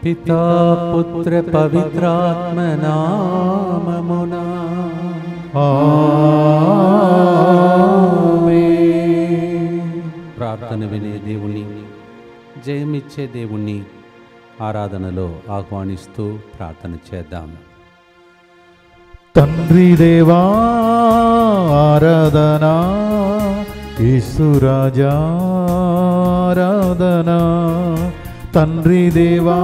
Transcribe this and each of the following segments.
పితా పుత్ర పవిత్రాత్మ నామమునా ఆమేన్. ప్రార్థన వినే దేవుని, జయమిచ్చే దేవుణ్ణి ఆరాధనలో ఆహ్వానిస్తూ ప్రార్థన చేద్దాం. తండ్రి దేవా ఆరాధనా, యేసు రాజా ఆరాధనా. తండ్రి దేవా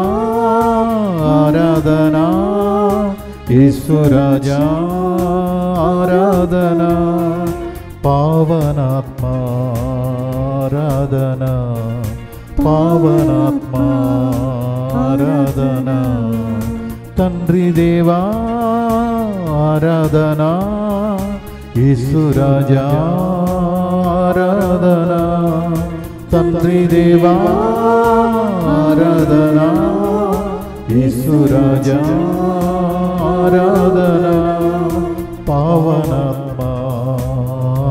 ఆరాధనా, యేసు రాజా ఆరాధనా. పావనాత్మ ఆరాధనా, పావనాత్మ ఆరాధనా. తండ్రి దేవా ఆరాధనా, యేసు రాజా ఆరాధనా. తండ్రి దేవా ఆరాధనా, యేసు రాజా ఆరాధనా. పావనాత్మ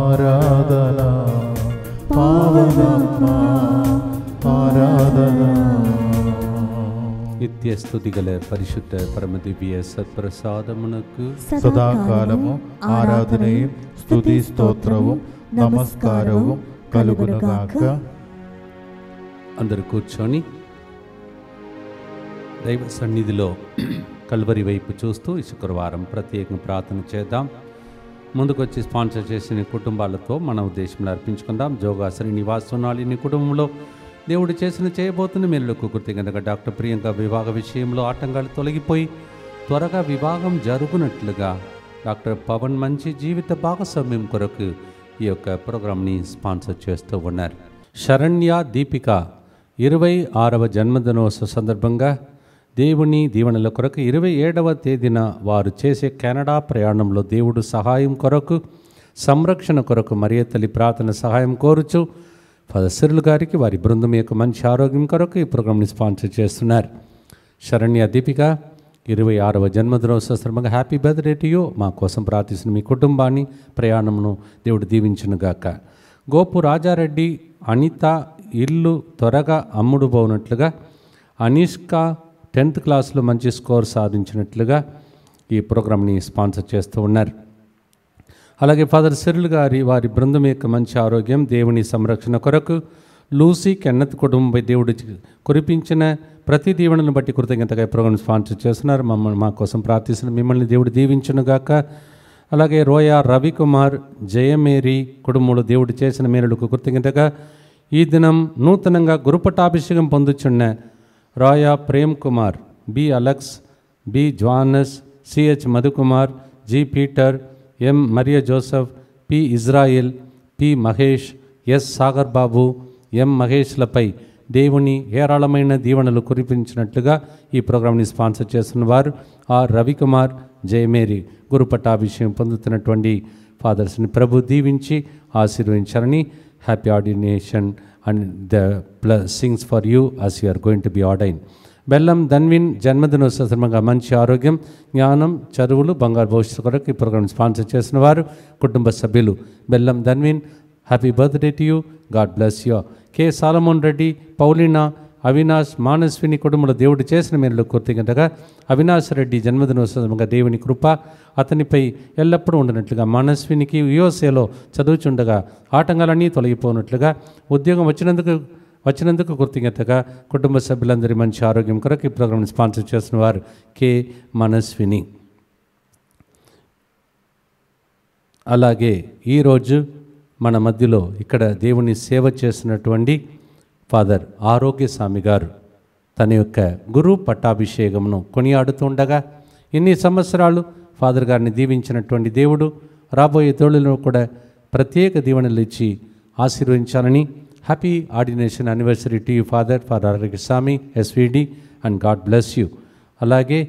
ఆరాధనా, పావనాత్మ ఆరాధనా. నిత్య స్తుతిగల పరిశుద్ధ పరమదివ్య సత్ప్రసాదమునకు సదాకాలము ఆరాధనయు స్తుతి స్తోత్రము నమస్కారము కలుగునుగాక. అందరూ కూర్చొని దైవ సన్నిధిలో కల్వరి వైపు చూస్తూ ఈ శుక్రవారం ప్రత్యేకంగా ప్రార్థన చేద్దాం. ముందుకొచ్చి స్పాన్సర్ చేసిన కుటుంబాలతో మన ఉద్దేశంలో అర్పించుకుందాం. జోగా శ్రీనివాసనాలి నీ కుటుంబంలో దేవుడు చేయబోతున్న మేలులకు కృతజ్ఞతగా డాక్టర్ ప్రియాంక వివాహ విషయంలో ఆటంకాలు తొలగిపోయి త్వరగా వివాహం జరుగునట్లుగా డాక్టర్ పవన్ మంచి జీవిత భాగస్వామ్యం కొరకు ఈ యొక్క ప్రోగ్రాంని స్పాన్సర్ చేస్తూ ఉన్నారు. శరణ్య దీపిక 26వ జన్మదినోత్సవ సందర్భంగా దేవుని దీవెనల కొరకు 27వ తేదీన వారు చేసే కెనడా ప్రయాణంలో దేవుడు సహాయం కొరకు, సంరక్షణ కొరకు మరియ తల్లి ప్రార్థన సహాయం కోరుచు ఫాదర్ సిరిల్ గారికి వారి బృందం యొక్క మంచి ఆరోగ్యం కొరకు ఈ ప్రోగ్రాంని స్పాన్సర్ చేస్తున్నారు. శరణ్య దీపిక 26వ జన్మదినోత్సవ సందర్భంగా హ్యాపీ బర్త్డే టు యూ. మా కోసం ప్రార్థిస్తున్న మీ కుటుంబాన్ని, ప్రయాణమును దేవుడు దీవించునుగాక. గోపు రాజారెడ్డి అనిత ఇల్లు త్వరగా అమ్ముడుపోనట్లుగా, అనిష్క 10th క్లాస్లో మంచి స్కోర్ సాధించినట్లుగా ఈ ప్రోగ్రాంని స్పాన్సర్ చేస్తూ ఉన్నారు. అలాగే ఫాదర్ సిరిల్ గారి వారి బృందం యొక్క మంచి ఆరోగ్యం, దేవుని సంరక్షణ కొరకు, లూసీ కెన్నత్ కుటుంబంపై దేవుడు కురిపించిన ప్రతి దీవెనను బట్టి కృతజ్ఞతగా ప్రోగ్రాం స్పాన్సర్ చేస్తున్నారు. మా కోసం ప్రార్థిస్తున్న మిమ్మల్ని దేవుడు దీవించునుగాక. అలాగే రోయా రవికుమార్, జయమేరి కుటుంబంలో దేవుడు చేసిన మేలులకు కృతజ్ఞతగా ఈ దినం నూతనంగా గురుపటాభిషేకం పొందుచున్న Raya Prem Kumar, B Alex, B Janus, CH Madhukumar, G Peter, M Maria Joseph, P Israel, P Mahesh, S Sagar Babu, M మహేష్లపై దేవుని ఏరాళమైన దీవెనలు కురిపించినట్లుగా ఈ ప్రోగ్రాంని స్పాన్సర్ చేస్తున్న వారు ఆర్ రవికుమార్, జయమేరి గురుపటాభిషేకం పొందుతున్నటువంటి ఫాదర్స్ని ప్రభు దీవించి ఆశీర్వదించారని. Happy ordination and the blessings for you as you are going to be ordained. బెల్లం ధన్విన్ జన్మదినోత్సవ సందర్భంగా మంచి ఆరోగ్యం, జ్ఞానం, చదువులు, బంగారు భవిష్యత్తు కొరకు ఈ ప్రోగ్రాం స్పాన్సర్ చేసిన వారు కుటుంబ సభ్యులు. Bellam Dhanvin, happy birthday to you, God bless you. K Solomon Reddy, Paulina, Avinash, Manaswini కుటుంబంలో దేవుడు చేసిన మేలు కృతజ్ఞతగా అవినాష్ రెడ్డి జన్మదినోత్సవంగా దేవుని కృప అతనిపై ఎల్లప్పుడూ ఉండినట్లుగా, మానస్వినికి యుఎస్ఏలో చదువుచుండగా ఆటంకాలన్నీ తొలగిపోనట్లుగా, ఉద్యోగం వచ్చినందుకు కృతజ్ఞతగా కుటుంబ సభ్యులందరి మంచి ఆరోగ్యం కొరకు ఈ ప్రోగ్రాంని స్పాన్సర్ చేసిన వారు కె మనస్విని. అలాగే ఈరోజు మన మధ్యలో ఇక్కడ దేవుని సేవ చేసినటువంటి ఫాదర్ ఆరోగ్య స్వామి గారు తన యొక్క గురు పట్టాభిషేకమును కొనియాడుతుండగా ఇన్ని సంవత్సరాలు ఫాదర్ గారిని దీవించినటువంటి దేవుడు రాబోయే తోళ్ళలో కూడా ప్రత్యేక దీవెనలు ఇచ్చి ఆశీర్వదించాలని. Happy ordination anniversary to you father for Arogya Swamy SVD and God bless you. అలాగే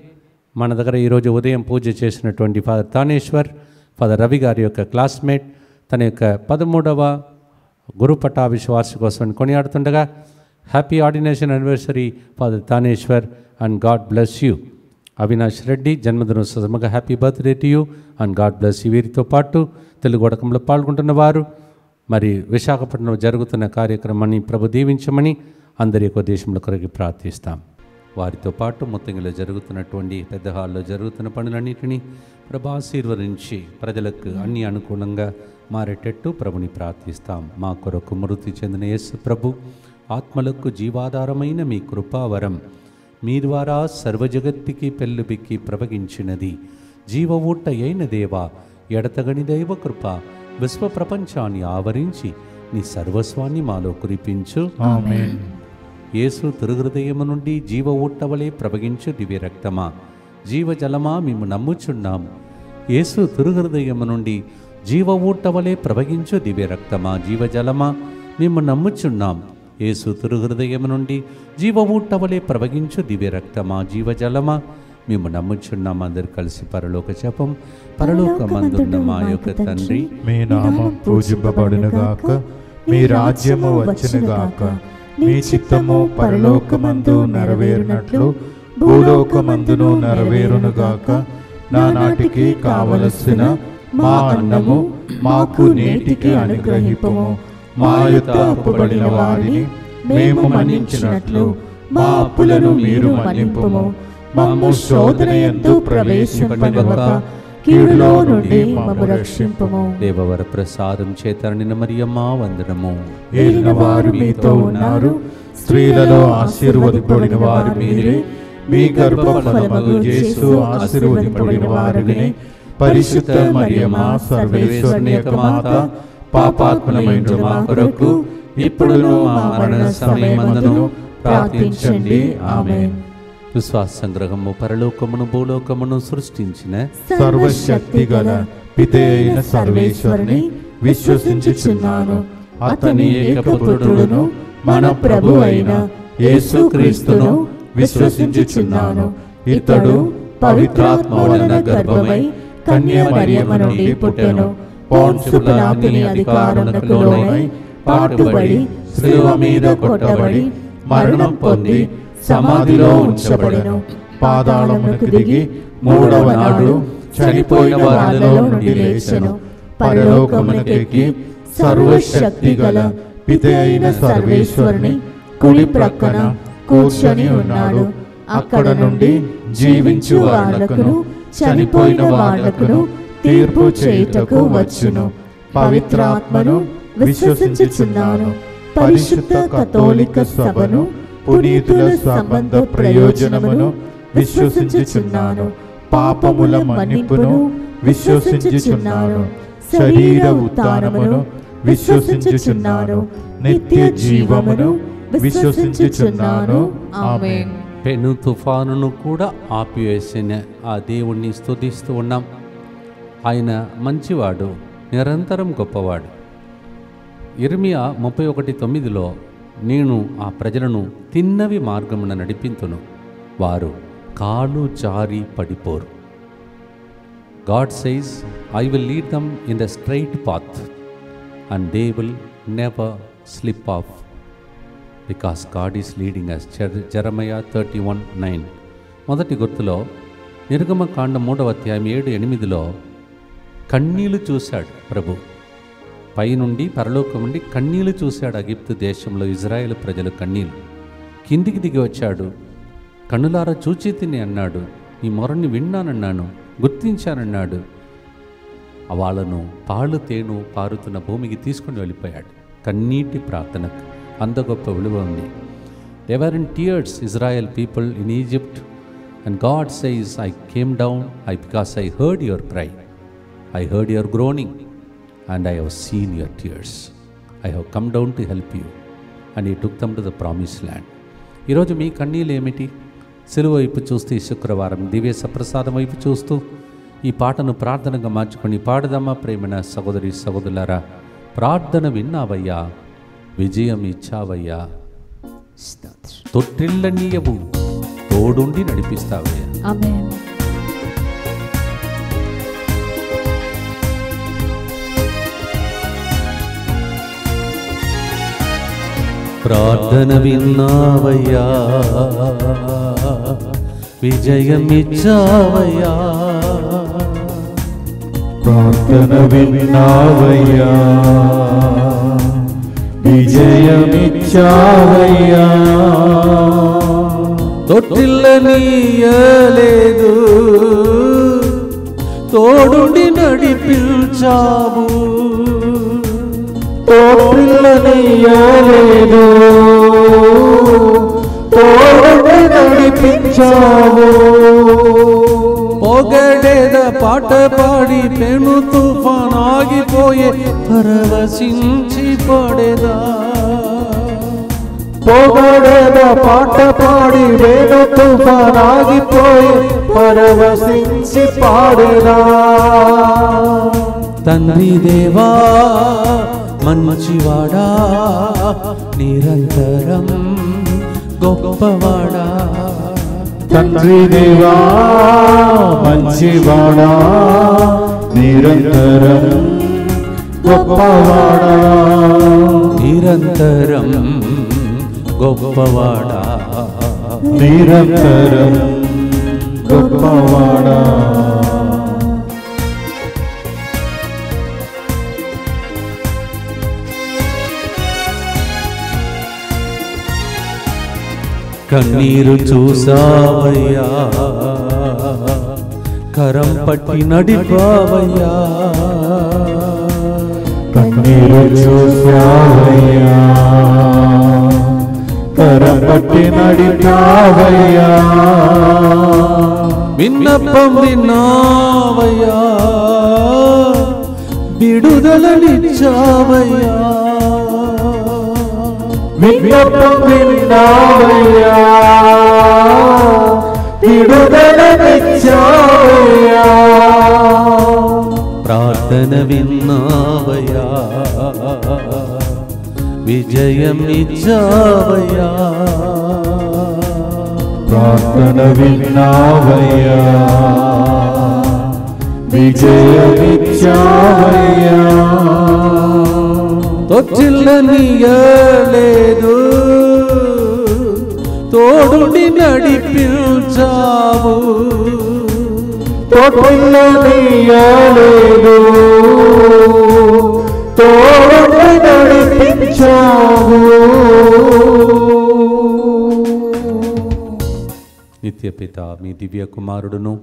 మన దగ్గర ఈరోజు ఉదయం పూజ చేసినటువంటి ఫాదర్ తానేశ్వర్, ఫాదర్ రవి గారి యొక్క క్లాస్మేట్, తన యొక్క 13వ గురు పట్టాభిషేకం కొనియాడుతుండగా happy ordination anniversary father Taneshwar and God bless you. Avinash Reddy జన్మదినోత్సవంగా happy birthday to you and God bless you. వీరితో పాటు తెలుగు వడకంలో పాల్గొంటున్న వారు మరి విశాఖపట్నంలో జరుగుతున్న కార్యక్రమాన్ని ప్రభు దీవించమని అందరి యొక్క దేశంలో కొరకు ప్రార్థిస్తాం. వారితో పాటు మొత్తంగా జరుగుతున్నటువంటి పెద్ద హాల్లో జరుగుతున్న పనులన్నింటినీ ప్రభు ఆశీర్వదించి ప్రజలకు అన్ని అనుకూలంగా మారేటట్టు ప్రభుని ప్రార్థిస్తాం. మా కొరకు మృతి చెందిన యేసు ప్రభు ఆత్మలకు జీవాధారమైన మీ కృపావరం మీ ద్వారా సర్వజగత్తుకి పెళ్ళుబిక్కి ప్రవగించినది. జీవ ఊట అయిన దేవా, ఎడతగని దైవ కృప విశ్వ ప్రపంచాన్ని ఆవరించి నీ సర్వస్వాన్ని మాలో కురిపించు. ఆమేన్. యేసు తిరుహృదయము నుండి జీవ ఊట్టవలే ప్రవగించు దివ్య రక్తమా, జీవజలమా మేము నమ్ముచున్నాం. యేసు తిరుహృదయము నుండి జీవ ఊట్టవలే ప్రవగించు దివ్య రక్తమా, జీవజలమా మేము నమ్ముచున్నాం. యేసు తిరుహృదయము నుండి జీవ ఊట్టవలే ప్రవగించు దివ్య రక్తమా, జీవజలమా మేము నమ్ముచున్నాం. అందరు కలిసి పరలోక జపం. పరలోకమందున్న మా యొక్క తండ్రి, మీ నామం పూజింపబడునుగాక, మీ రాజ్యము వచ్చునుగాక, మీ చిత్తము పరలోకమందు నెరవేరునట్లు భూలోకమందును నెరవేరునుగాక. నానాటికి కావలసిన మా అన్నము మాకు నేటికి అనుగ్రహింపుము. మా యొక్క అప్పుబడిన వారిని మేము మన్నించినట్లు మా అప్పులను మీరు మన్నింపుము. మమ్ము శోధనయందు ప్రవేశింపనివ్వక కీడులో నుండి మమ్ము రక్షింపుము. దేవవర ప్రసాదం చేత నిన్న మరియమ్మ వందనము. ఏలిన వారు మీతో ఉన్నారు, స్త్రీలలో ఆశీర్వదింపబడిన వారు మీరే. మీ గర్భఫలమగు యేసు ఆశీర్వదింపబడిన వారునే. పరిశుద్ధ మరియమ్మ సర్వేశ్వరుని యొక్క మాత, పాపాత్ములమైన మా కొరకు ఇప్పుడును మా మరణ సమయమందును ప్రార్థించండి. ఆమేన్. విశ్వాస సంగ్రహము. పరలోకమును భూలోకమును సృష్టించిన సర్వశక్తి గల పితే అయిన సర్వేశ్వరుని విశ్వసించుచున్నాను. అతని ఏకపుత్రుడును మన ప్రభు అయిన యేసుక్రీస్తును విశ్వసించుచున్నాను. ఇతడు పవిత్రాత్మ వలన గర్భమై కన్య మరియమ్మ నుండి పుట్టెను. పోన్సు పిలాతుని అధికారమునకు లోనై పాటుబడి శిలువ మీద కొట్టబడి మరణం పొంది సమాధిలో ఉంచబడెను. పాతాళమునకు దిగి మూడవ నాడు చనిపోయిన వారిలో నుండి లేచెను. పరలోకమునకెక్కి సర్వశక్తి గల పితే అయిన సర్వేశ్వరుని కుడి ప్రక్కన కూర్చొని ఉన్నాడు. అక్కడ నుండి జీవించు వాళ్లకును చనిపోయిన వాళ్లకును తీర్పు చేయుటకు వచ్చును. పవిత్రాత్మను విశ్వసించుచున్నాను. పరిశుద్ధ కథోలిక సభను, పునీతుల సంబంధ ప్రయోజనమును విశ్వసించుచున్నాను. పాపముల మన్నింపును విశ్వసించుచున్నాను. శరీర ఉత్థానమును విశ్వసించుచున్నాను. నిత్య జీవమును విశ్వసించుచున్నాను. ఆమేన్. పెను తుఫానును కూడా ఆపివేసిన ఆ దేవుణ్ణి స్తుతిస్తూ ఉన్నాం. ఆయన మంచివాడు, నిరంతరం గొప్పవాడు. ఇర్మియా 31:9 నేను ఆ ప్రజలను తిన్నవి మార్గమున నడిపింతును, వారు కాలు జారి పడిపోరు. God says, I will lead them in the straight path and they will never slip off, because God is leading us. Jeremiah 31:9. మొదటి గుర్తులో నిర్గమకాండ 3వ అధ్యాయం 7-8 కన్నీళ్లు చూశాడు ప్రభు. పైనుండి పరలోకం నుండి కన్నీళ్లు చూశాడు. అగిప్తు దేశంలో ఇజ్రాయేల్ ప్రజలు కన్నీళ్లు. కిందికి దిగి వచ్చాడు. కన్నులారా చూచి తిని అన్నాడు. ఈ మొరని విన్నానన్నాను, గుర్తించానన్నాడు. వాళ్ళను పాలు తేను పారుతున్న భూమికి తీసుకుని వెళ్ళిపోయాడు. కన్నీటి ప్రార్థనకు అంత గొప్ప విలువ ఉంది. They were in tears, Israel people in Egypt, and God says, I came down because I heard your cry, I heard your groaning, and I have seen your tears. I have come down to help you, and He took them to the promised land. ఈరోజు మీ కన్నీళ్ళు ఏమిటి? సిలువ వైపు చూస్తూ ఈ శుక్రవారం దివ్య సప్రసాదం వైపు చూస్తూ ఈ పాటను ప్రార్థనగా మార్చుకొని పాడదామా? ప్రేమైన సహోదరి సహోదరులారా, ప్రార్థన విన్నావయ్యా, విజయం ఇచ్చావయ్యా, తొట్టిళ్ళనీయవు, తోడుండి నడిపిస్తావయ్యా. ఆమేన్. ప్రార్థన విన్నావయ్యా, విజయం ఇచ్చావయ్యా. ప్రార్థన విన్నావయ్యా, విజయమిచ్చావయ్యా. తొట్టిల్లనీయలేదు, తోడుండి నడిపించావు. తోడుండి నడిపించావు. పొగడేద పాట పాడి పెను తుఫాన్ ఆగిపోయే పరవశించి పడేదా. పొగడేద పాట పాడి వేణు తుఫాన్ ఆగిపోయే పరవశించి పాడేదా. తండ్రి దేవా మంచివాడా, నిరంతరం గొప్పవాడా. తండ్రి దేవా మంచివాడా, నిరంతరం గొప్పవాడా. నిరంతరం గొప్పవాడా, నిరంతరం గొప్పవాడా. కన్నీరు చూసావయ్యా, కరం పట్టి నడిపావయ్యా. కన్నీరు చూసావయ్యా, కరం పట్టి నడిపావయ్యా. విన్నపం విన్నావయ్యా, విడుదలనిచ్చావయ్యా. విన్నపం విన్నావయ్యా, విడుదలనిచ్చావయ్యా. ప్రార్థన విన్నావయ్యా, విజయం ఇచ్చావయ్యా. ప్రార్థన విన్నావయ్యా, విజయం ఇచ్చావయ్యా. తొట్టిల్లనీయలేదు, తోడుండి నడిపించావు. తొట్టిల్లనీయలేదు, తోడుండి నడిపించావు. నిత్యపిత మీ దివ్య కుమారుడును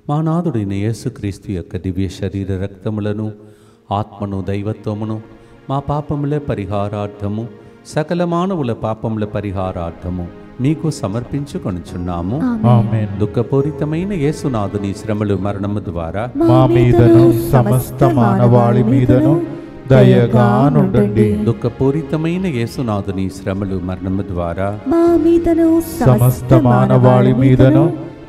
మా నాథుడైన యేసుక్రీస్తు యొక్క దివ్య శరీర రక్తములను, ఆత్మను, దైవత్వమును మా పాపముల పరిహారార్థము, సకల మానవుల పాపముల పరిహారార్థము మీకు సమర్పించుకొనుచున్నాము. ఆమేన్. దుఃఖపూరితమైన యేసునాథుని శ్రమలు మరణము ద్వారా మా మీదను సమస్త మానవాళి మీదను దయగా నుండండి. దుఃఖపూరితమైన యేసునాథుని శ్రమలు మరణము ద్వారా మా మీదను సమస్త మానవాళి మీదను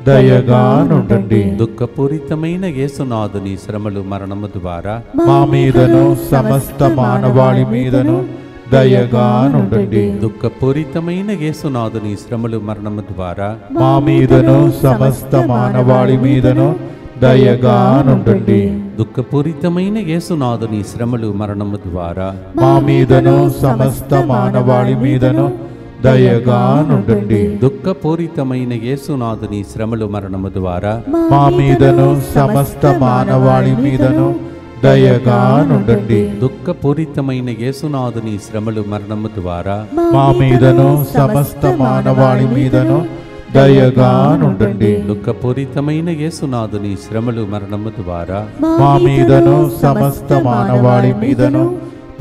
దయగా నుండండి. దుఃఖపూరితమైన యేసునాథుని శ్రమలు మరణము ద్వారా మా మీదను సమస్త మానవాళి మీదను దయగా నుండండి. దుఃఖపూరితమైన యేసునాథుని శ్రమలు మరణము ద్వారా మా మీదను సమస్త మానవాళి మీదను దయగా నుండండి. దుఃఖపూరితమైన యేసునాథుని శ్రమలు మరణము ద్వారా మా మీదను సమస్త మానవాళి మీదను దయగా నుండండి. దుఃఖపూరితమైన యేసునాథుని శ్రమలు మరణము ద్వారా మా మీదను సమస్త మానవాళి మీదను దయగా నుండండి. దుఃఖపూరితమైన యేసునాథుని శ్రమలు మరణము ద్వారా మా మీదను సమస్త మానవాళి మీదను దయగా నుండండి. దుఃఖపూరితమైన యేసునాథుని శ్రమలు మరణము ద్వారా మా మీదను సమస్త మానవాళి మీదను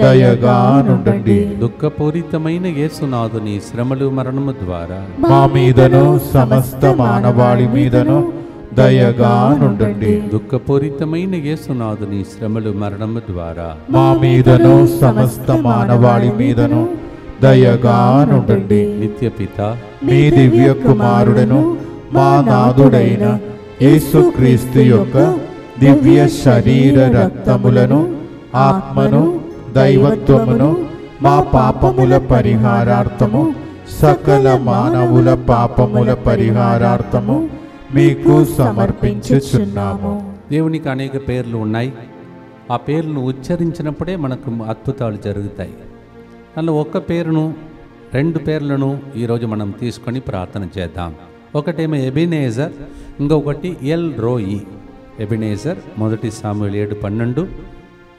దయగా నుండండి. దుఃఖపూరితమైన యేసునాథుని శ్రమలు మరణము ద్వారా మా మీదను సమస్త మానవాళి మీదను దయగా నుండండి. దుఃఖపూరితమైన యేసునాథుని శ్రమలు మరణము ద్వారా మా మీదను సమస్త మానవాళి మీదను దయగా నుండండి. నిత్యపిత మీ దివ్య కుమారుడను మా నాథుడైన యేసుక్రీస్తు యొక్క దివ్య శరీర రక్తములను, ఆత్మను, దైవత్వమును మా పాపముల పరిహారార్థము, సకల మానవుల పాపముల పరిహారార్థము మీకు సమర్పించుచున్నాము. దేవునికి అనేక పేర్లు ఉన్నాయి. ఆ పేర్లను ఉచ్చరించినప్పుడే మనకు అద్భుతాలు జరుగుతాయి. అందులో ఒక్క పేరును, రెండు పేర్లను ఈరోజు మనం తీసుకొని ప్రార్థన చేద్దాం. ఒకటేమో ఎబినేజర్, ఇంకొకటి L రోయి. Ebenezer 1 Samuel 7:12,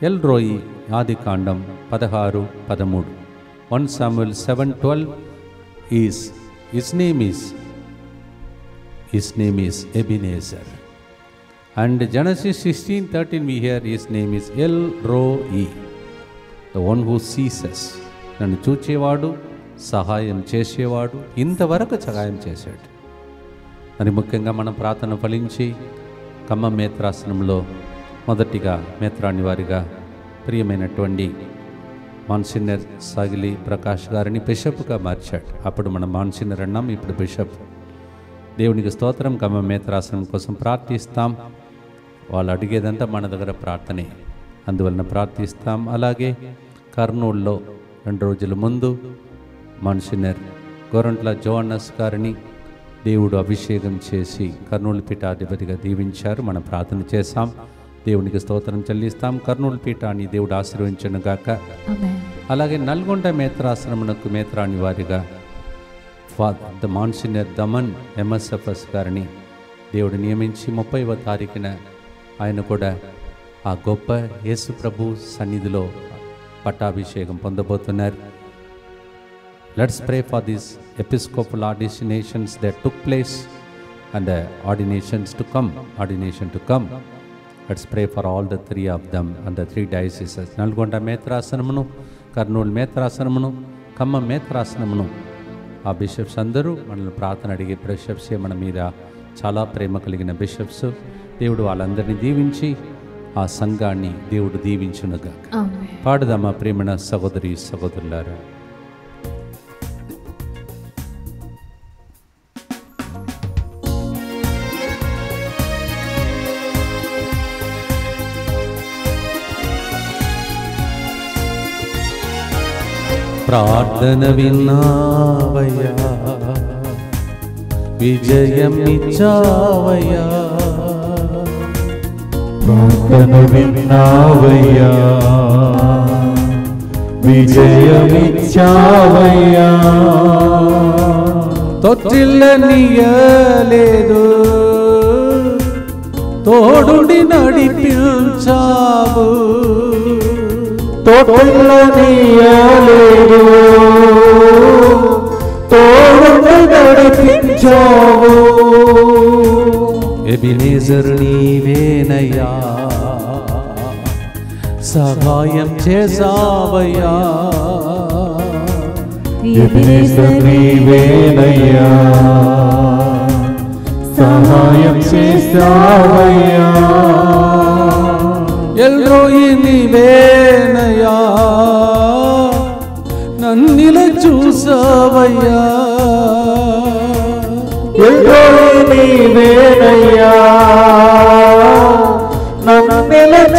L రోయి Adikandam 16:13. 1 Samuel 7:12 is his name is his name is Ebenezer. And Genesis 16:13 we hear his name is El Roi, the one who sees us. నన్ను చూచేవాడు, సహాయం చేసేవాడు, ఇంతవరకు సహాయం చేశాడు. మరి ముఖ్యంగా మనం ప్రార్థన ఫలించి ఖమ్మం మేత్రాసనంలో మొదటిగా మేత్రాని వారిగా ప్రియమైనటువంటి మాన్సిన్నర్ సాగిలి ప్రకాష్ గారిని బిషప్గా మార్చాడు. అప్పుడు మనం మాన్సిన్నర్ అన్నాం, ఇప్పుడు బిషప్. దేవునికి స్తోత్రం. ఖమ్మం మేత్రాసనం కోసం ప్రార్థిస్తాం. వాళ్ళు అడిగేదంతా మన దగ్గర ప్రార్థనే, అందువలన ప్రార్థిస్తాం. అలాగే కర్నూలులో 2 రోజుల ముందు మాన్సిన్నర్ గోరంట్ల జోన్నస్ గారిని దేవుడు అభిషేకం చేసి కర్నూలు పీఠాధిపతిగా దీవించారు. మనం ప్రార్థన చేశాం. దేవునికి స్తోత్రం చెల్లిస్తాం. కర్నూలు పీఠాన్ని దేవుడు ఆశీర్వదించును గాక. అలాగే నల్గొండ మేత్రాశ్రమణకు మేత్రాని వారిగా ద మాన్సిన్నర్ దమన్ ఎంఎస్ఎఫ్ఎస్ గారిని దేవుడు నియమించి 30వ తారీఖున ఆయన కూడా ఆ గొప్ప యేసు ప్రభు సన్నిధిలో పట్టాభిషేకం పొందబోతున్నారు. Let's pray for this episcopal ordinations that took place and the ordination to come. Let's pray for all the 3 of them and the 3 dioceses. Nalgonda మేత్రాసనమును, కర్నూలు మేత్రాసనమును, ఖమ్మం మేత్రాసనమును ఆ బిషప్స్ అందరూ మనల్ని ప్రార్థన అడిగే బిషప్సే. మన మీద చాలా ప్రేమ కలిగిన బిషప్స్. దేవుడు వాళ్ళందరినీ దీవించి ఆ సంఘాన్ని దేవుడు దీవించునుగా. పాడుదామా ప్రేమణ సహోదరి సహోదరులారా. ప్రార్థన విన్నావయ్యా, విజయం ఇచ్చావయ్యా. ప్రార్థన విన్నావయ్యా, విజయం ఇచ్చావయ్యా. తొట్టిల్లనీయలేదు, తోడుండి నడిపించావు. తొట్టిల్లనీయలేదు, తోడుండి నడిపించావు. ఎబినేజర్ నీవేనయ్యా, సహాయం చేసావయ్యా. ఎబినేజర్ నీవేనయ్యా, సహాయం చేసావయ్యా. ఎల్ రోయి నీవేనయ్యా, నన్నిల చూసావయ్యా. నీవేనయ్యా, నన్ను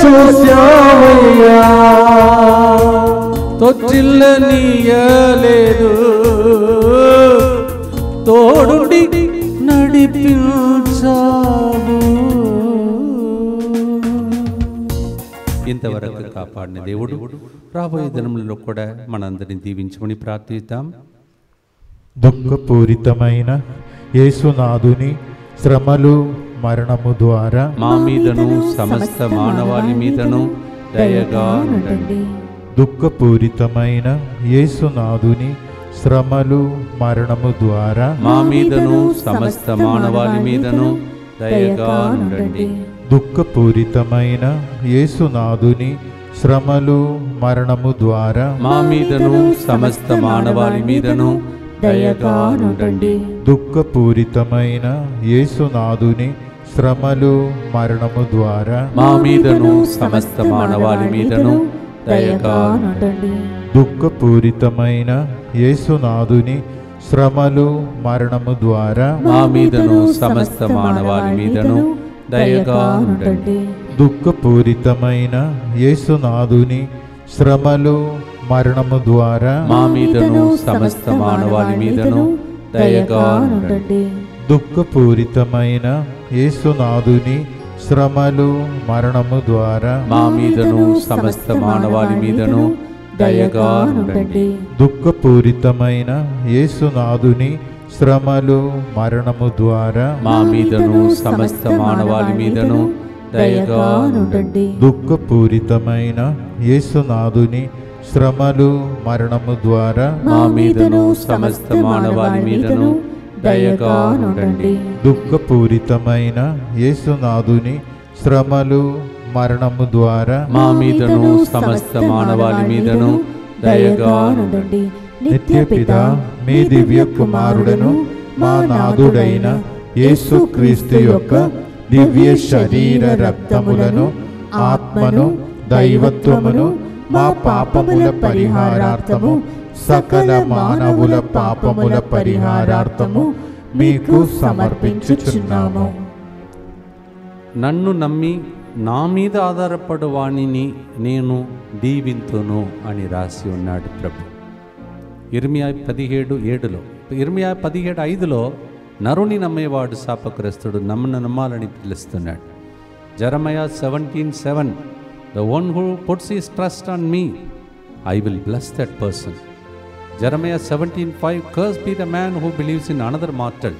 చూసావయ్యా. తొట్టిల్లనీయలేదు, తోడుండి నడిపించావు. ఇంతవరకు కాపాడిన దేవుడు రాబోయే దినములలో కూడా మనందరినీ దీవించమని ప్రార్థిద్దాం. దుఃఖపూరితమైన యేసునాథుని శ్రమలు మరణము ద్వారా మా మీదను సమస్త మానవాళి మీదను దయగా ఉండండి. దుఃఖపూరితమైన యేసునాథుని శ్రమలు మరణము ద్వారా మా మీదను సమస్త మానవాళి మీదను దయగా ఉండండి. దుఃఖపూరితమైన యేసునాథుని శ్రమలు మరణము ద్వారా మా మీదను సమస్త మానవాళి మీదను దయగా ఉండండి. దుఃఖపూరితమైన యేసునాథుని శ్రమలు మరణము ద్వారా మా మీదను సమస్త మానవాళి మీదను దయగా ఉండండి. దుఃఖపూరితమైన యేసునాథుని శ్రమలు మరణము ద్వారా మా మీదను సమస్త మానవాళి మీదను దయగా ఉండండి. దుఃఖపూరితమైన యేసునాథుని శ్రమలు మరణము ద్వారా మా మీదను సమస్త మానవాళి మీదను దయగా ఉండండి. దుఃఖపూరితమైన యేసునాథుని శ్రమలు మరణము ద్వారా మా మీదను సమస్త మానవాళి మీదను దయగా ఉండండి. దుఃఖపూరితమైన యేసునాథుని శ్రమలు మరణము ద్వారా మా మీదను సమస్త మానవాళి మీదను దయగా ఉండండి. దుఃఖపూరితమైన యేసునాథుని శ్రమలు మరణము ద్వారా మా మీదను సమస్త మానవాళి మీదను దయగా నుండండి. దుఃఖపూరితమైన యేసునాథుని శ్రమలు మరణము ద్వారా మా మీదను సమస్త మానవాళి మీదను దయగా నుండండి. నిత్యపిత మీ దివ్య కుమారుడను మా నాథుడైన యేసుక్రీస్తు యొక్క దివ్య శరీర రక్తములను ఆత్మను దైవత్వమును మా పాపముల పరిహారార్థము సకల మానవుల పాపముల పరిహారార్థము మీకు సమర్పించుచున్నాము. నన్ను నమ్మి నా మీద ఆధారపడు వాణిని నేను దీవింతును అని రాసి ఉన్నాడు ప్రభు. ఇర్మియా 17:7 ఇర్మియా 17:5 నరుని నమ్మేవాడు శాపగ్రస్తుడు, నమ్మాలని పిలుస్తున్నాడు. జెరమయా 17:7 The one who puts his trust on me, I will bless that person. Jeremiah 17:5 Cursed be the man who believes in another mortal.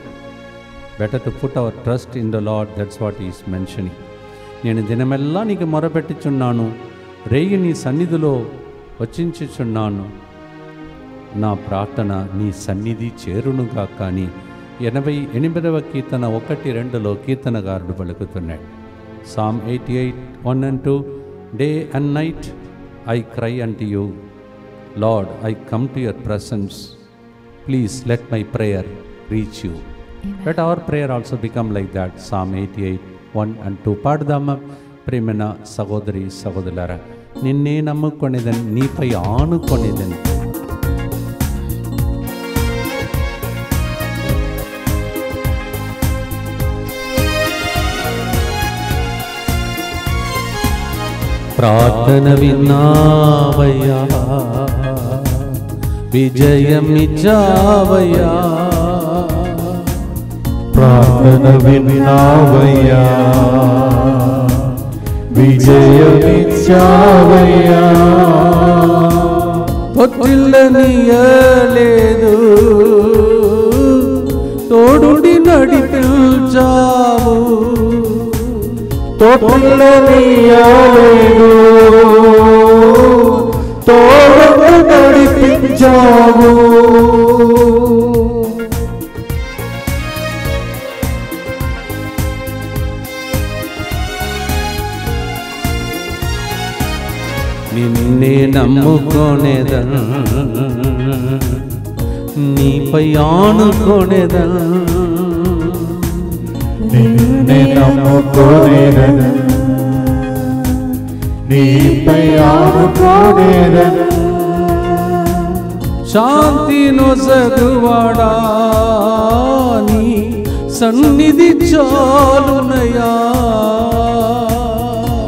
Better to put our trust in the Lord. That's what he is mentioning. నేను దినమెల్లా నీకు మొరపెట్టుచున్నాను, రేయి నీ సన్నిధిలో వచించుచున్నాను, నా ప్రార్థన నీ సన్నిధి చేరునుగా. కానీ 88వ కీర్తన 1-2 కీర్తనగారుడు పలుకుతున్నాడు. Psalm 88:1-2 Day and night I cry unto you, Lord, I come to your presence. Please let my prayer reach you. Amen. Let our prayer also become like that. Psalm 88:1-2 పాడుదామా? ప్రేమైన సహోదరి సహోదరులారా, నిన్నే నమ్ముకొనేదని, నీపై ఆనుకొనేదని. ప్రార్థన విన్నావయ్యా, విజయమిచ్చావయ్యా. ప్రార్థన విన్నావయ్యా, విజయమిచ్చావయ్యా. తొట్టిల్లనీయలేదు, తోడుడి నడిపించావు. తోడులనీయలేదు, తోడు నడిపించావు. నిన్నే నమ్ముకొనేదన్, నీపై ఆనుకొనేదన్. నిన్నే నమ్ముకొనేదన్, నీపై ఆనుకొనేదన్. శాంతి నొసగువాడా, నీ సన్నిధి చాలునయా.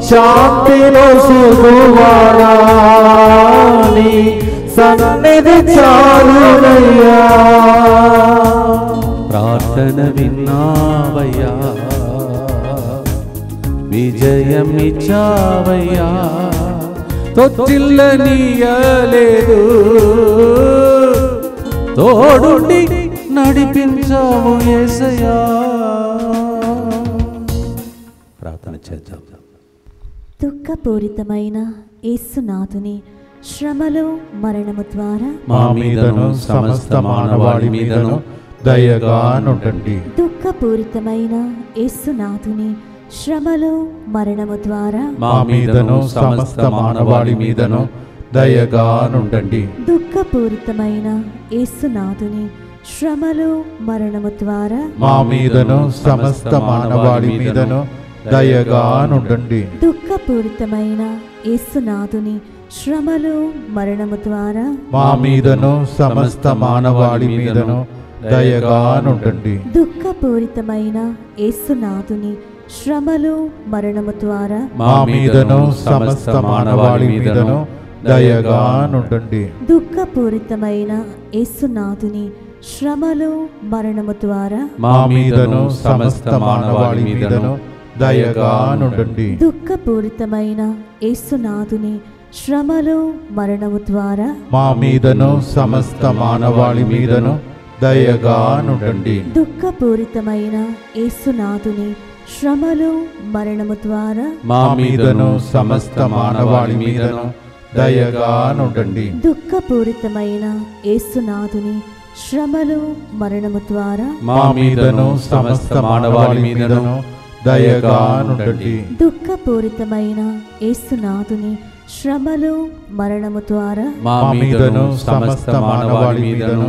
శాంతి నొసగువాడా, నీ సన్నిధి చాలునయ్యా. ప్రార్థన విన్నావయ్యా, విజయమిచ్చావయ్యా. తొట్టిల్లనీయలేదు, తోడుండి నడిపించావు యేసయ్యా. ప్రార్థన చేద్దాం. దుఃఖపూరితమైన యేసునాథుని శ్రమలు మరణము ద్వారా మా మీదను సమస్త మానవాళి మీదను దయగా నుండండి. దుఃఖపూరితమైన యేసునాథుని శ్రమలు మరణము ద్వారా మా మీదను సమస్త మానవాళి మీదను దయగా నుండండి. దుఃఖపూరితమైన యేసునాథుని శ్రమలు మరణము ద్వారా మా మీదను సమస్త మానవాళి మీదను దయగా నుండండి. దుఃఖపూరితమైన యేసునాథుని శ్రమలు మరణము ద్వారా మా మీదను సమస్త మానవాళి మీదను దయగా నుండండి. దుఃఖపూరితమైన యేసునాథుని శ్రమలు మరణము ద్వారా మా మీదను సమస్త మానవాళి మీదను దయగా నుండండి. దుఃఖపూరితమైన యేసునాథుని శ్రమలు మరణము ద్వారా మా మీదను సమస్త మానవాళి మీదను దయగా నుండండి. దుఃఖపూరితమైన యేసునాథుని శ్రమలు మరణము ద్వారా మా మీదను సమస్త మానవాళి మీదను దయగా నుండండి. దుఃఖపూరితమైన యేసునాథుని శ్రమలు మరణము ద్వారా మా మీదను సమస్త మానవాళి మీదను దయగా నుండండి. దుఃఖపూరితమైన యేసునాథుని శ్రమలు మరణము ద్వారా మా మీదను సమస్త మానవాళి మీదను దయగా నుండండి. దుఃఖపూరితమైన యేసునాథుని శ్రమలు మరణము ద్వారా మా మీదను సమస్త మానవాళి మీదను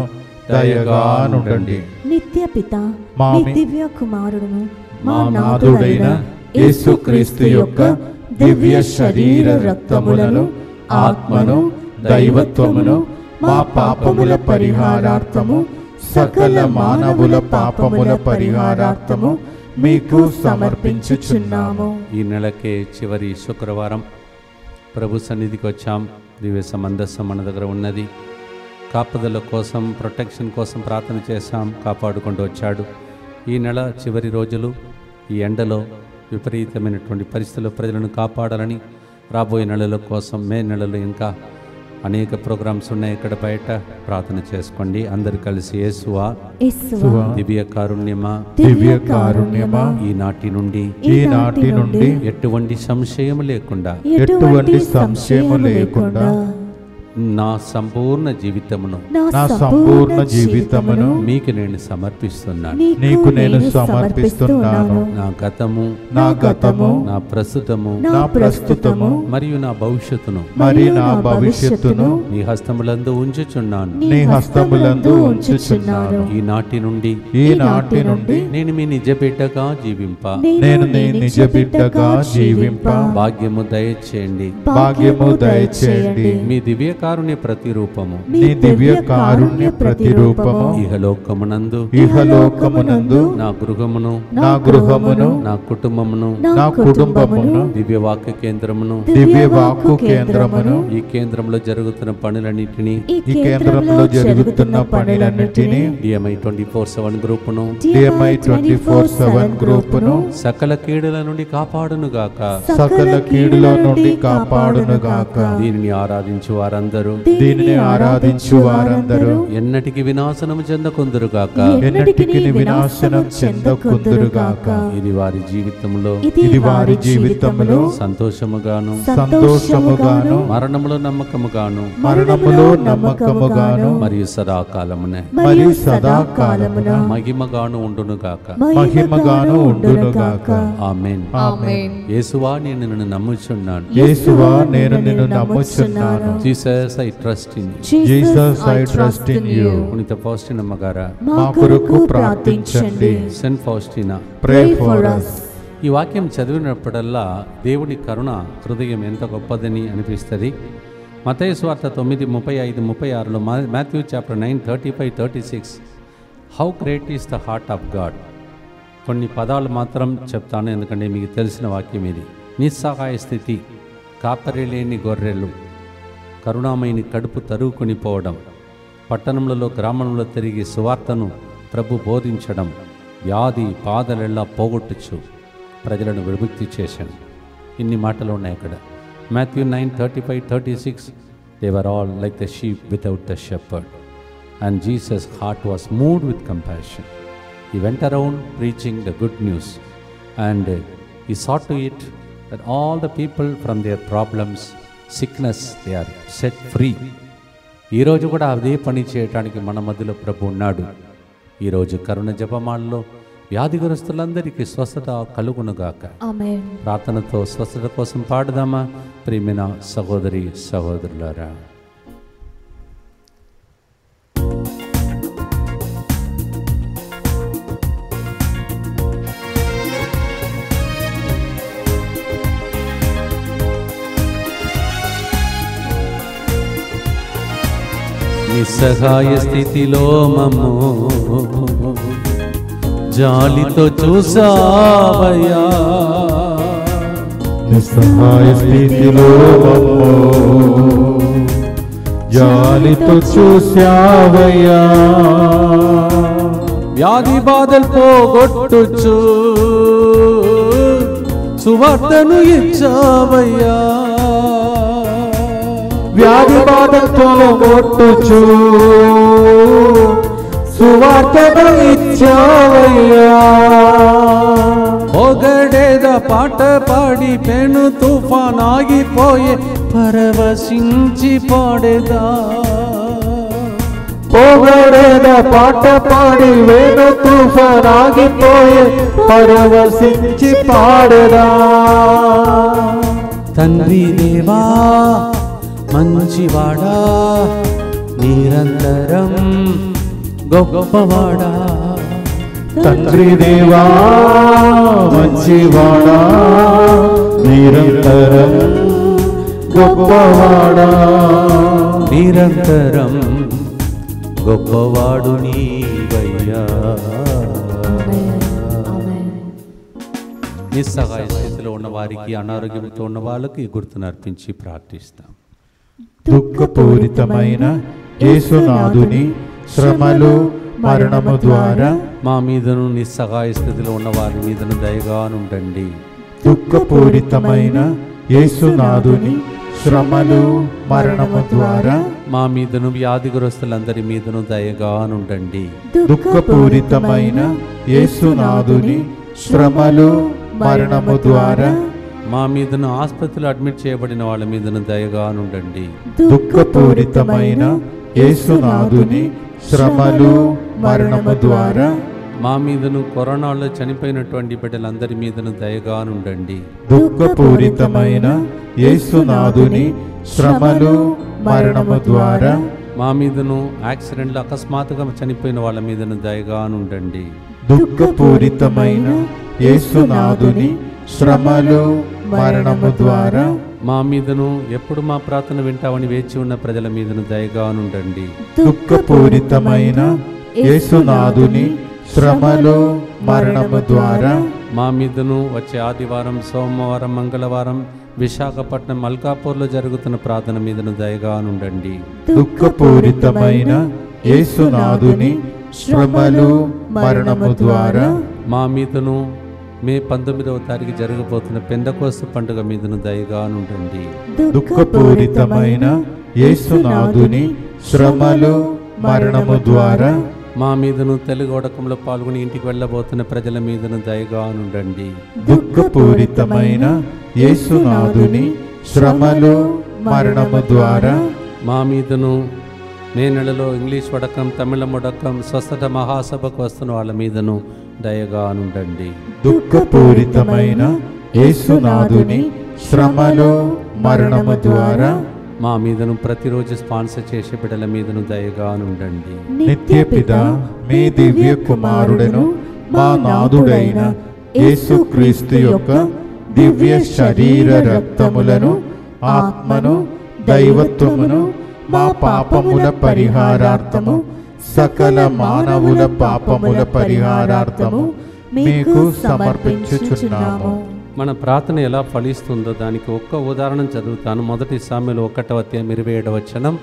దయగా నుండండి. నిత్య పిత మా నీ దివ్య కుమారుడును మా నాథుడైన యేసుక్రీస్తు యొక్క దివ్య శరీర రక్తములను ఆత్మను దైవత్వమును మా పాపముల పరిహారార్థము సకల మానవుల పాపముల పరిహారార్థము మీకు సమర్పించుచున్నాము. ఈ నెలకే చివరి శుక్రవారం ప్రభు సన్నిధికి వచ్చాం. దివ్య మందస్సం మన దగ్గర ఉన్నది. కాపుదల కోసం, ప్రొటెక్షన్ కోసం ప్రార్థన చేశాం. కాపాడుకుంటూ వచ్చాడు. ఈ నెల చివరి రోజులు ఈ ఎండలో విపరీతమైనటువంటి పరిస్థితుల్లో ప్రజలను కాపాడాలని, రాబోయే నెలల కోసం మే నెలలో ఇంకా అనేక ప్రోగ్రామ్స్ ఉన్నాయి. ఇక్కడ బయట ప్రార్థన చేసుకోండి. అందరు కలిసి యేసువా దివ్య కారుణ్యమా, దివ్య కారుణ్యమా, ఈనాటి నుండి ఎటువంటి సంశయం లేకుండా నా సంపూర్ణ జీవితమును మీకు నేను సమర్పిస్తున్నాను. నీకు నేను సమర్పిస్తున్నాను. నా గతము, నా ప్రస్తుతము మరియు నా భవిష్యత్తును నీ హస్తములందు ఉంచుచున్నాను. ఈనాటి నుండి నేను మీ నిజ బిడ్డగా జీవింప భాగ్యము దయచేయండి. మీ దివ్య కారుణ్య ప్రతిరూపము ఇహలోకమునందు నా గృహమును నా కుటుంబమును దివ్యవాక్య కేంద్రమును ఈ కేంద్రంలో జరుగుతున్న పనులన్నిటినీ DMI 24/7 గ్రూపును సకల కీడుల నుండి కాపాడునుగాక. దీనిని ఆరాధించు వారందరూ ఎన్నటికి వినాశనం చెందకుందురుగాక. ఇది వారి జీవితంలో సంతోషముగాను మరణములో నమ్మకముగాను మరియు సదాకాలమున మహిమగాను ఉండునుగాక. ఆమేన్. యేసువా నేను నిన్ను నమ్ముచున్నాను. Jesus, I trust in you. Jesus, I trust in you. పునీత ఫౌస్టినా మగారా మా కొరకు ప్రార్థించండి. Saint Faustina, Pray for us. ఈ వాక్యం చదివినప్పుడల్లా దేవుని కరుణ హృదయం ఎంత గొప్పదని అనిపిస్తుంది. మత్తయి సువార్త 9:35-36లో, Matthew chapter 9:35-36 how great is the heart of God. కొన్ని పదాలు మాత్రం చెప్తాను, ఎందుకంటే మీకు తెలిసిన వాక్యం ఇది. నిస్సహాయ స్థితి, కాపరి లేని గొర్రెలు, కరుణామయిని కడుపు తరుగుకొని పోవడం, పట్టణములలో గ్రామంలో తిరిగి సువార్తను ప్రభు బోధించడం, వ్యాధి బాధలెల్లా పోగొట్టుచు ప్రజలను విముక్తి చేశాను. ఇన్ని మాటలు ఉన్నాయి అక్కడ. Matthew 9:35-36 they were all like the sheep without the shepherd and Jesus heart was moved with compassion. He went around preaching the good news and he saw to it that all the people from their problems, sickness, they are set free. ఈరోజు కూడా అదే పని చేయడానికి మన మధ్యలో ప్రభు ఉన్నాడు. ఈరోజు కరుణ జపమాలలో వ్యాధిగ్రస్తులందరికీ స్వస్థత కలుగునుగాక. ఆమేన్. ప్రార్థనతో స్వస్థత కోసం పాడుదామా ప్రియమైన సహోదరి సహోదరులారా. నిస్సహాయ స్థితిలో మమ్ము జాలితో చూసావయ్యా, నిస్సహాయ స్థితిలో మమ్ము జాలితో చూసావయ్యా, వ్యాధి బాధలు పోగొట్టుచు సువార్తను ఇచ్చావయ్యా, వ్యాధి బాధతో కొట్టుచు సువార్తను ఇచ్చావయ్యా, పొగడేద పాట పాడి పెను తుఫాన్ ఆగిపోయే పరవశించి పాడేదా, పొగడేద పాట పాడి వేణు తుఫానాగిపోయే పరవశించి పాడేదా. తండ్రి దేవా మంచివాడా నిరంతరం గొప్పవాడా. తండ్రి దేవా మంచివాడా నిరంతరం గొప్పవాడా. నిరంతరం గొప్పవాడు నీవయ్యా. నిస్సహాయ స్థితిలో ఉన్న వారికి, అనారోగ్యంతో ఉన్న వాళ్ళకి ఈ గుర్తును అర్పించి ప్రార్థిస్తాం. దుఃఖపూరితమైన యేసునాథుని శ్రమలు మరణము ద్వారా మా మీదను, నిస్సహాయ స్థితిలో ఉన్న వారి మీదను దయగా ఉండండి. దుఃఖపూరితమైన యేసునాథుని శ్రమలు మరణము ద్వారా మా మీదను, వ్యాధిగ్రస్తులందరి మీదను దయగా ఉండండి. దుఃఖపూరితమైన యేసునాథుని శ్రమలు మరణము ద్వారా మా మీదను, ఆసుపత్రిలో అడ్మిట్ చేయబడిన వాళ్ళ మీదను దయగా ఉండండి. దుఃఖపూరితమైన యేసునాథుని శ్రమలు మరణము ద్వారా మా మీదను, కరోనాలో చనిపోయినటువంటి బిడ్డలందరి మీదను దయగా ఉండండి. దుఃఖపూరితమైన యేసునాథుని శ్రమలు మరణము ద్వారా మా మీదను, యాక్సిడెంట్లో అకస్మాత్తుగా చనిపోయిన వాళ్ళ మీదను దయగా ఉండండి. దుఃఖపూరితమైన యేసునాథుని శ్రమలు మరణము ద్వారా మా మీదను, ఎప్పుడు మా ప్రార్థన వింటామని వేచి ఉన్న ప్రజల మీదను దయగా ఉండండి. దుఃఖపూరితమైన యేసునాథుని శ్రమలు మరణము ద్వారా మా మీదను, వచ్చే ఆదివారం, సోమవారం, మంగళవారం విశాఖపట్నం, మల్కాపూర్లో జరుగుతున్న ప్రార్థన మీదను దయగా ఉండండి. దుఃఖపూరితమైన యేసునాథుని శ్రమలు మరణము ద్వారా మా మీదను, మే 19వ తారీఖు జరగబోతున్న పెందెకోస్తు పండుగ మీదను దయగా ఉండండి. దుఃఖపూరితమైన యేసునాథుని శ్రమలు మరణము ద్వారా మా మీదను, తెలుగు వడకంలో పాల్గొని ఇంటికి వెళ్ళబోతున్న ప్రజల మీదను దయగా ఉండండి. దుఃఖపూరితమైన యేసునాథుని శ్రమలు మరణము ద్వారా మా మీదను, మే నెలలో ఇంగ్లీష్ వడకం, తమిళం వడకం, స్వస్థత మహాసభకు వస్తున్న వాళ్ళ మీదను దయగా ఉండండి. దుఃఖపూరితమైన యేసునాథుని శ్రమలు మరణము ద్వారా మా మీదను, ప్రతిరోజు స్పాన్సర్ చేసే బిడ్డల మీదను దయగా ఉండండి. నిత్యపిత మీ దివ్య కుమారుడను మా నాథుడైన యేసుక్రీస్తు యొక్క దివ్య శరీర రక్తములను, ఆత్మను, దైవత్వమును మా పాపముల పరిహారార్థము, సకల మానవుల పాపముల పరిహారార్థము మీకు సమర్పించుచున్నాము. మన ప్రార్థన ఎలా ఫలిస్తుందో దానికి ఒక్క ఉదాహరణ చదువుతాను. 1 సామెలు 1:27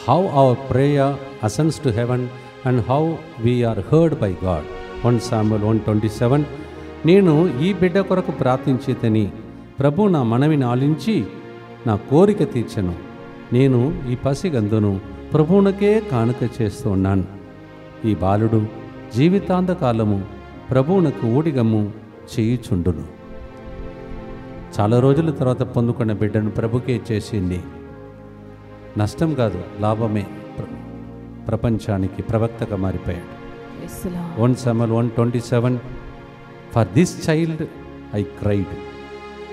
how our prayer ascends to heaven and how we are heard by God. 1 సామెల్ 1:27 నేను ఈ బిడ్డ కొరకు ప్రార్థించితని, ప్రభు నా మనవిని ఆలించి నా కోరిక తీర్చెను. నేను ఈ పసిగందును ప్రభువునకే కానుక చేస్తూ ఉన్నాను. ఈ బాలుడు జీవితాంతకాలము ప్రభువునకు ఊడిగము చేయుచుండును. చాలా రోజుల తర్వాత పొందుకున్న బిడ్డను ప్రభుకే చేసింది. నష్టం కాదు, లాభమే. ప్రపంచానికి ప్రవక్తగా మారిపోయాడు. 1 Samuel 1:27 for this child I cried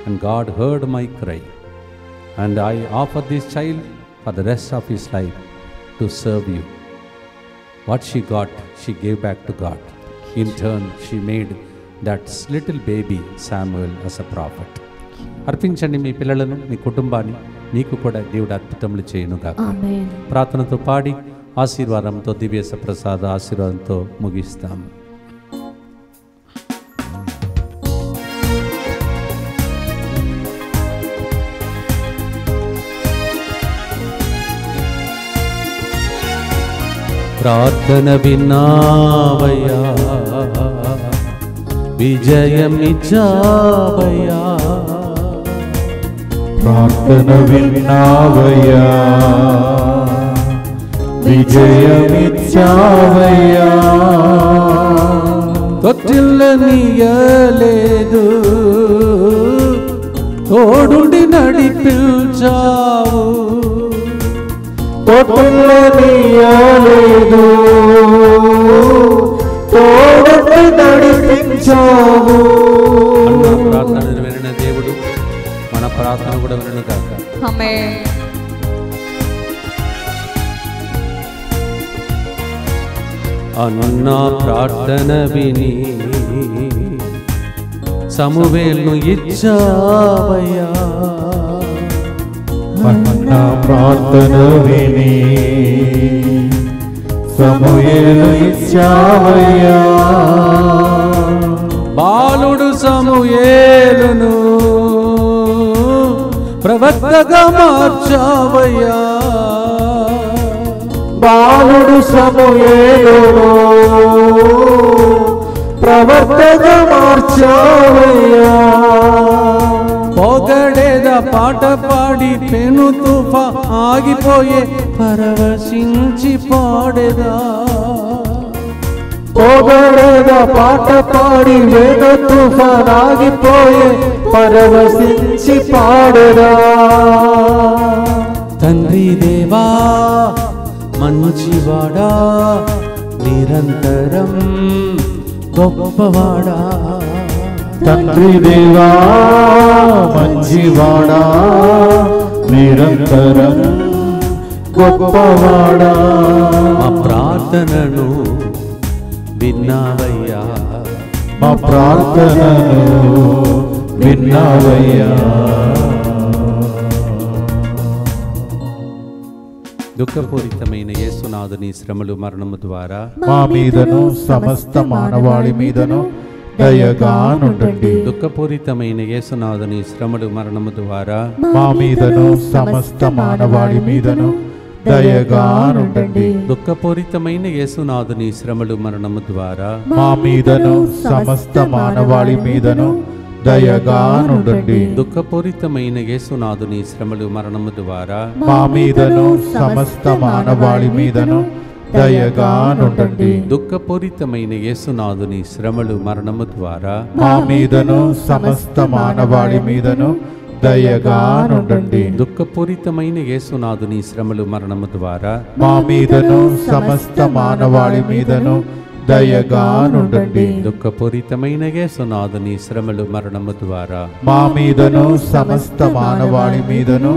and God heard my cry and I offer this child for the rest of his life to serve you. What she got she gave back to God. In turn she made that little baby Samuel as a prophet. అర్పించండి మీ పిల్లలను, మీ కుటుంబాన్ని. మీకు కూడా దేవుడు అద్భుతములు చేయనుగా. ప్రార్థనతో పాడి ఆశీర్వాదంతో, దివ్య ప్రసాద ఆశీర్వాదంతో ముగిస్తాం. ప్రార్థన విన్నావయ్యా, విజయమిచ్చావయ్యా. ప్రార్థన విన్నావయ్యా, విజయమిచ్చావయ్యా. తొట్టిల్లనీయలేదు, తోడుండి నడిపించావు. తొట్టులనీయలేదు, తోడుండి నడిపించావు. అన్న ప్రార్థనను వినిన దేవుడు మన ప్రార్థన కూడా వినును గాక. ఆమేన్. అన్న ప్రార్థన విని సమూయేలును ఇచ్చావయ్యా. అన్న ప్రార్థన విని సమూయేలు ఇచ్చావయ్యా. బాలుడు సమూయేలును ప్రవక్తగా మార్చావయ్యా. బాలుడు సమూయేలును ప్రవక్తగా మార్చావయ్యా. పొగడేద పాట పాడి పెను తుఫా ఆగిపోయే పరవశించి పాడేదా. పొగడేద పాట పాడి వేణు తుఫాన్ ఆగిపోయే పరవశించి పాడేదా. తండ్రి దేవా మంచివాడా నిరంతరం గొప్పవాడా. తండ్రి దేవా మంచివాడా నిరంతరం గొప్పవాడా. మా ప్రార్థనను విన్నావయ్యా. మా ప్రార్థనను విన్నావయ్యా. దుఃఖపూరితమైన యేసునాథుని శ్రమలు మరణము ద్వారా మా మీదను సమస్త మానవాళి మీదను దయగానుండండి. దుఃఖపూరితమైన యేసునాథుని శ్రమలు మరణము ద్వారా మా మీదను సమస్త మానవాళి మీదను దయగానుండండి. దుఃఖపూరితమైన యేసునాథుని శ్రమలు మరణము ద్వారా మా మీదను సమస్త మానవాళి మీదను దయగానుండండి. దుఃఖపూరితమైన యేసునాథుని శ్రమలు మరణము ద్వారా మా మీదను సమస్త మానవాళి మీదను దయగానుండండి. దుఃఖపూరితమైన యేసునాథుని శ్రమలు మరణము ద్వారా మా మీదను సమస్త మానవాళి మీదను దయగానుండండి. దుఃఖపూరితమైన యేసునాథుని శ్రమలు మరణము ద్వారా మా మీదను సమస్త మానవాళి మీదను దయగానుండండి. దుఃఖపూరితమైన యేసునాథుని శ్రమలు మరణము ద్వారా మా మీదను సమస్త మానవాళి మీదను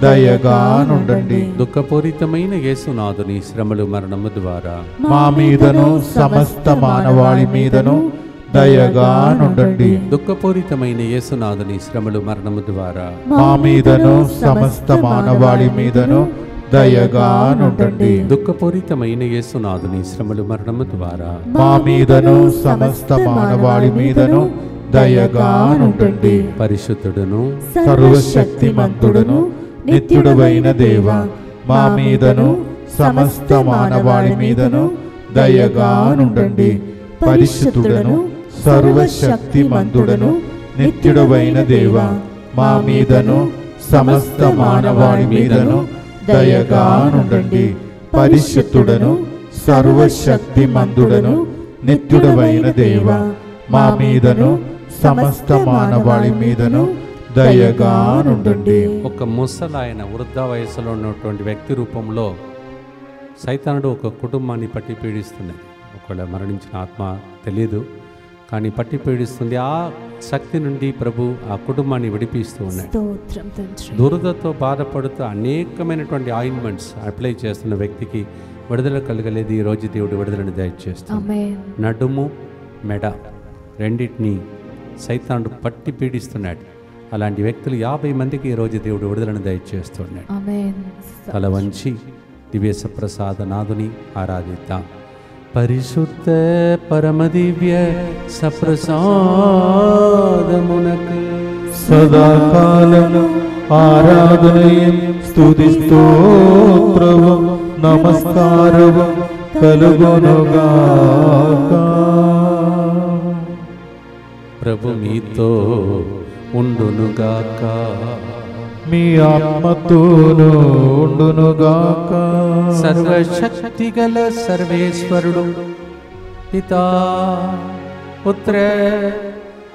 దయగానుండండి. దుఃఖపూరితమైన యేసునాథుని శ్రమలు మరణము ద్వారా మా మీదను సమస్త మానవాళి మీదను దయగానుండండి. దుఃఖపూరితమైన యేసునాథుని శ్రమలు మరణము ద్వారా మా మీదను సమస్త మానవాళి మీదను దయగానుండండి. దుఃఖపూరితమైన యేసునాథుని శ్రమలు మరణము ద్వారా మా మీదను సమస్త మానవాళి మీదను దయగానుండండి. పరిశుద్ధుడును సర్వశక్తిమంతుడును నిత్యుడవైన దేవ, మా మీదను సమస్త మానవాళి మీదను దయగానుండండి. పరిశుద్ధుడను సర్వశక్తిమంతుడను నిత్యుడవైన దేవ, మా మీదను సమస్త మానవాళి మీదను దయగానుండండి. పరిశుద్ధుడను సర్వశక్తిమంతుడను నిత్యుడవైన దేవ, మా మీదను సమస్త మానవాళి మీదను దయగానుండండి. ఒక ముసలాయన వృద్ధ వయసులో ఉన్నటువంటి వ్యక్తి రూపంలో సైతానుడు ఒక కుటుంబాన్ని పట్టి పీడిస్తున్నాయి. ఒకవేళ మరణించిన ఆత్మ తెలియదు, కానీ పట్టి పీడిస్తుంది. ఆ శక్తి నుండి ప్రభు ఆ కుటుంబాన్ని విడిపిస్తూ ఉన్నాయి. దురదతో బాధపడుతూ అనేకమైనటువంటి ఆయింట్మెంట్స్ అప్లై చేస్తున్న వ్యక్తికి విడుదల కలగలేదు. ఈ రోజు దేవుడు విడుదలను దయచేస్తాడు. నడుము మెడ రెండింటినీ సైతానుడు పట్టి పీడిస్తున్నాడు. అలాంటి వ్యక్తులు 50 మందికి ఈరోజు దేవుడు విడుదలను దయచేస్తున్నాడు. తల వంచి దివ్య ప్రసాద నాదుని ఆరాధిద్దాం. పరిశుద్ధ పరమదివ్య సప్రసాదమునకు సదాకాలము ఆరాధనయం స్తుతిస్తూ ప్రభు నమస్కారము కలుగునుగాక. ప్రభు మీతో ఉండునుగాక, మీ ఆత్మతోను ఉండునుగాక. సర్వశక్తి గల సర్వేశ్వరుడు పితా పుత్ర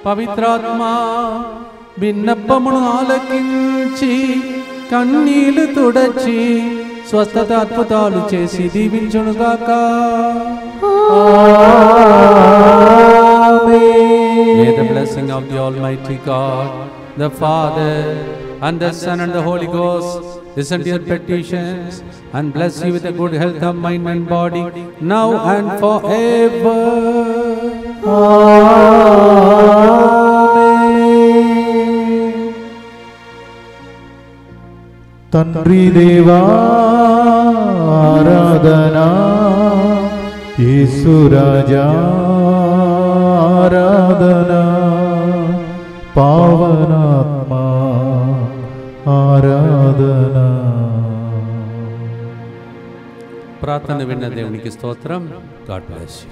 పవిత్రాత్మ విన్నపమును ఆలకించి కన్నీళ్లు తుడచి స్వస్థత అద్భుతాలు చేసి దీవించునుగాక. May the blessing of the Almighty God, the Father, and the Son, and the Holy Ghost listen to your petitions and bless you with a good health of mind and body, now and forever. తండ్రి దేవా ఆరాధనా, యేసు రాజా ఆరాధనా, పావనాత్మా ఆరాధనా. ప్రార్థన విన్న దేవునికి స్తోత్రం. God bless you.